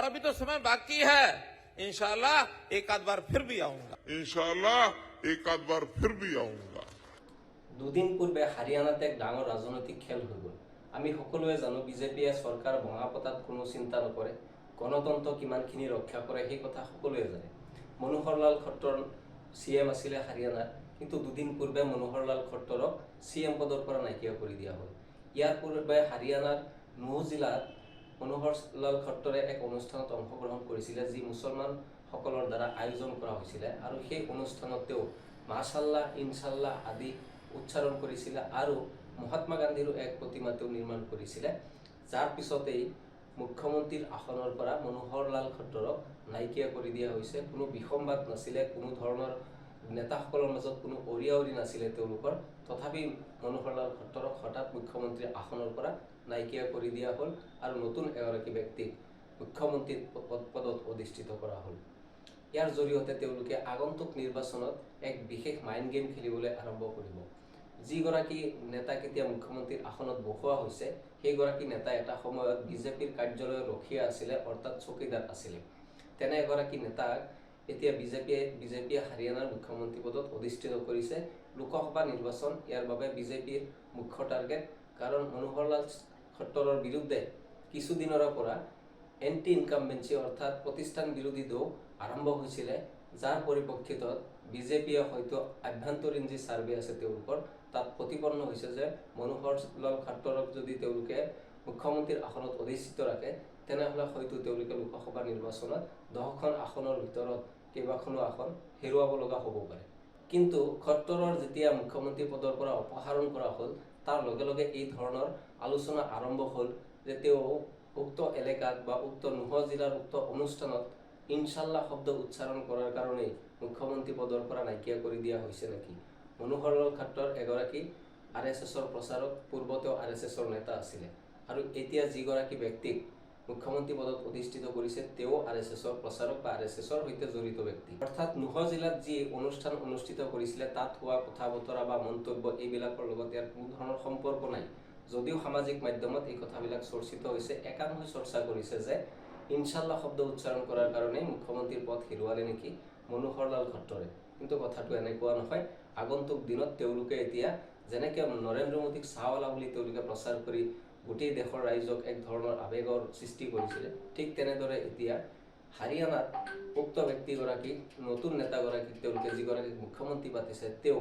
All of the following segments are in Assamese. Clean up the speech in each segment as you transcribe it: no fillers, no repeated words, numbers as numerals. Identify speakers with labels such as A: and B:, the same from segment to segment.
A: और अभी तो समय बाकी है। इंशाल्लाह एक आध बार फिर भी आऊंगा।
B: इंशाल्लाह एक आध बार फिर भी आऊंगा।
C: দুদিন পূৰ্বে হাৰিয়ানাত এক ডাঙৰ ৰাজনৈতিক খেল হৈ গ'ল। আমি সকলোৱে জানো বিজেপিয়ে চৰকাৰ ভঙা পতাত কোনো চিন্তা নকৰে, গণতন্ত্ৰ কিমানখিনি ৰক্ষা কৰে সেই কথা সকলোৱে জানে। মনোহৰ লাল খট্টৰ CM আছিলে হাৰিয়ানাৰ, কিন্তু দুদিন পূৰ্বে মনোহৰ লাল খট্টৰক CM পদৰ পৰা নাইকিয়া কৰি দিয়া হ'ল। ইয়াৰ পূৰ্বে হাৰিয়ানাৰ নুহ জিলাত মনোহৰ লাল খট্টৰে এক অনুষ্ঠানত অংশগ্ৰহণ কৰিছিলে, যি মুছলমানসকলৰ দ্বাৰা আয়োজন কৰা হৈছিলে, আৰু সেই অনুষ্ঠানত তেওঁ মাশাল্লাহ ইনশাল্লাহ আদি উচ্চাৰণ কৰিছিলে আৰু মহাত্মা গান্ধীৰো এক প্ৰতিমা তেওঁ নিৰ্মাণ কৰিছিলে, যাৰ পিছতেই মুখ্যমন্ত্ৰীৰ আসনৰ পৰা মনোহৰ লাল খট্টৰক নাইকিয়া কৰি দিয়া হৈছে। কোনো বিসম্বাদ নাছিলে, কোনো ধৰণৰ নেতাসকলৰ মাজত কোনো অৰিয়াউৰি নাছিলে তেওঁলোকৰ, তথাপি মনোহৰ লাল খট্টৰক হঠাৎ মুখ্যমন্ত্ৰীৰ আসনৰ পৰা নাইকিয়া কৰি দিয়া হ'ল আৰু নতুন এগৰাকী ব্যক্তিক মুখ্যমন্ত্ৰীৰ পদত অধিষ্ঠিত কৰা হ'ল। ইয়াৰ জৰিয়তে তেওঁলোকে আগন্তুক নিৰ্বাচনত এক বিশেষ মাইণ্ড গেম খেলিবলৈ আৰম্ভ কৰিব। যিগৰাকী নেতাক এতিয়া মুখ্যমন্ত্ৰীৰ আসনত বহোৱা হৈছে, সেইগৰাকী নেতা এটা সময়ত বিজেপিৰ কাৰ্যালয়ৰ ৰখীয়া আছিলে, অৰ্থাৎ চকীদাৰ আছিলে। তেনে এগৰাকী নেতাক এতিয়া বিজেপিয়ে হাৰিয়ানাৰ মুখ্যমন্ত্ৰী পদত অধিষ্ঠিত কৰিছে। লোকসভা নিৰ্বাচন ইয়াৰ বাবে বিজেপিৰ মুখ্য টাৰ্গেট, কাৰণ মনোহৰ লাল খট্টৰৰ বিৰুদ্ধে কিছুদিনৰ পৰা এণ্টি ইনকামবেঞ্চি অৰ্থাৎ প্ৰতিষ্ঠান বিৰোধী দৌৰ আৰম্ভ হৈছিলে, যাৰ পৰিপ্ৰেক্ষিতত বিজেপিয়ে হয়তো আভ্যন্তৰীণ যি ছাৰ্ভে আছে তেওঁলোকৰ, তাত প্ৰতিপন্ন হৈছে যে মনোহৰ লাল খট্টৰক যদি তেওঁলোকে মুখ্যমন্ত্ৰীৰ আসনত অধিষ্ঠিত ৰাখে, তেনেহ'লে হয়তো তেওঁলোকে লোকসভা নিৰ্বাচনত 10খন আসনৰ ভিতৰত কেইবাখনো আসন হেৰুৱাব লগা হ'ব পাৰে। কিন্তু খট্টৰৰ যেতিয়া মুখ্যমন্ত্ৰী পদৰ পৰা অপসাৰণ কৰা হ'ল, তাৰ লগে লগে এই ধৰণৰ আলোচনা আৰম্ভ হ'ল যে তেওঁ উক্ত এলেকাত বা উক্ত নুহ জিলাৰ উক্ত অনুষ্ঠানত ইনশাল্লাহ শব্দ উচ্চাৰণ কৰাৰ কাৰণেই মুখ্যমন্ত্ৰী পদৰ পৰা নাইকিয়া কৰি দিয়া হৈছে নেকি। মনোহৰ লাল খট্টৰ এগৰাকী RSSৰ প্ৰচাৰক, পূৰ্বতেও RSSৰ নেতা আছিলে, আৰু এতিয়া যিগৰাকী ব্যক্তিক মুখ্যমন্ত্ৰী পদত অধিষ্ঠিত কৰিছে তেওঁ RSSৰ প্ৰচাৰক বা RSSৰ সৈতে জড়িত ব্যক্তি। অৰ্থাৎ নুহ জিলাত যি অনুষ্ঠান অনুষ্ঠিত কৰিছিলে তাত হোৱা কথা বতৰা বা মন্তব্য এইবিলাকৰ লগত ইয়াৰ কোনো ধৰণৰ সম্পৰ্ক নাই। যদিও সামাজিক মাধ্যমত এই কথাবিলাক চৰ্চিত হৈছে, একাংশই চৰ্চা কৰিছে যে ইনশাল্লাহ শব্দ উচ্চাৰণ কৰাৰ কাৰণেই মুখ্যমন্ত্ৰীৰ পদ হেৰুৱালে নেকি মনোহৰ লাল খট্টৰে। কিন্তু কথাটো এনেকুৱা নহয়। আগন্তুক দিনত তেওঁলোকে এতিয়া যেনেকৈ নৰেন্দ্ৰ মোদীক চাৱালা বুলি তেওঁলোকে প্ৰচাৰ কৰি গোটেই দেশৰ ৰাইজক এক ধৰণৰ আৱেগৰ সৃষ্টি কৰিছিলে, ঠিক তেনেদৰে এতিয়া হাৰিয়ানাত উক্ত ব্যক্তিগৰাকীক, নতুন নেতাগৰাকীক তেওঁলোকে যিগৰাকীক মুখ্যমন্ত্ৰী পাতিছে, তেওঁ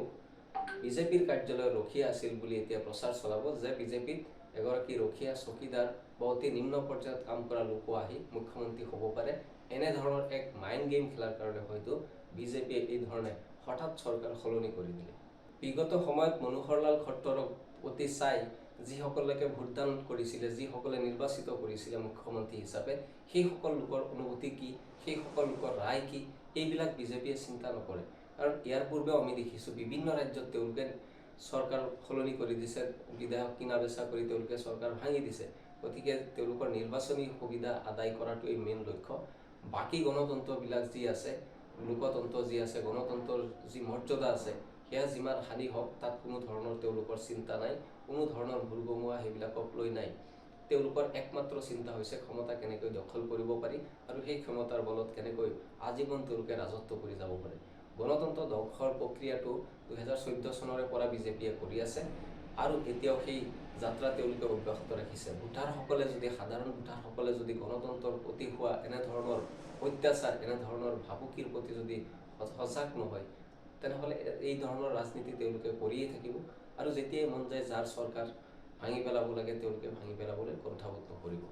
C: বিজেপিৰ কাৰ্যালয়ৰ ৰখীয়া আছিল বুলি এতিয়া প্ৰচাৰ চলাব যে বিজেপিত এগৰাকী ৰখীয়া চকীদাৰ বা অতি নিম্ন পৰ্যায়ত কাম কৰা লোকো আহি মুখ্যমন্ত্ৰী হ'ব পাৰে। এনেধৰণৰ এক মাইণ্ড গেম খেলাৰ কাৰণে হয়তো বিজেপিয়ে এই ধৰণে হঠাৎ চৰকাৰ সলনি কৰি দিলে। বিগত সময়ত মনোহৰ লাল খট্টৰক অতি চাই যিসকলকে ভোটদান কৰিছিলে, যিসকলে নিৰ্বাচিত কৰিছিলে মুখ্যমন্ত্ৰী হিচাপে, সেইসকল লোকৰ অনুভূতি কি, সেইসকল লোকৰ ৰায় কি, এইবিলাক বিজেপিয়ে চিন্তা নকৰে। কাৰণ ইয়াৰ পূৰ্বেও আমি দেখিছোঁ বিভিন্ন ৰাজ্যত তেওঁলোকে চৰকাৰ সলনি কৰি দিছে, বিধায়ক কিনা বেচা কৰি তেওঁলোকে চৰকাৰ ভাঙি দিছে। গতিকে তেওঁলোকৰ নিৰ্বাচনী সুবিধা আদায় কৰাটোৱেই মেইন লক্ষ্য। বাকী গণতন্ত্ৰবিলাক যি আছে, লোকতন্ত্ৰ যি আছে, গণতন্ত্ৰৰ যি মৰ্যাদা আছে, সেয়া যিমান হানি হওক তাত কোনো ধৰণৰ তেওঁলোকৰ চিন্তা নাই, কোনো ধৰণৰ ভুলবমুৱা সেইবিলাকক লৈ নাই। তেওঁলোকৰ একমাত্ৰ চিন্তা হৈছে ক্ষমতা কেনেকৈ দখল কৰিব পাৰি আৰু সেই ক্ষমতাৰ বলত কেনেকৈ আজীৱন তেওঁলোকে ৰাজত্ব কৰি যাব পাৰে। গণতন্ত্ৰ ধ্বংসৰ প্ৰক্ৰিয়াটো 2014 চনৰে পৰা বিজেপিয়ে কৰি আছে আৰু এতিয়াও সেই যাত্ৰা তেওঁলোকে অব্যাহত ৰাখিছে। ভোটাৰসকলে যদি, সাধাৰণ ভোটাৰসকলে যদি গণতন্ত্ৰৰ প্ৰতি হোৱা এনেধৰণৰ অত্যাচাৰ, এনেধৰণৰ ভাবুকিৰ প্ৰতি যদি সজাগ নহয়, তেনেহ'লে এই ধৰণৰ ৰাজনীতি তেওঁলোকে কৰিয়ে থাকিব আৰু যেতিয়াই মন যায় যাৰ চৰকাৰ ভাঙি পেলাব লাগে তেওঁলোকে ভাঙি পেলাবলৈ কুণ্ঠাবোধ নকৰিব।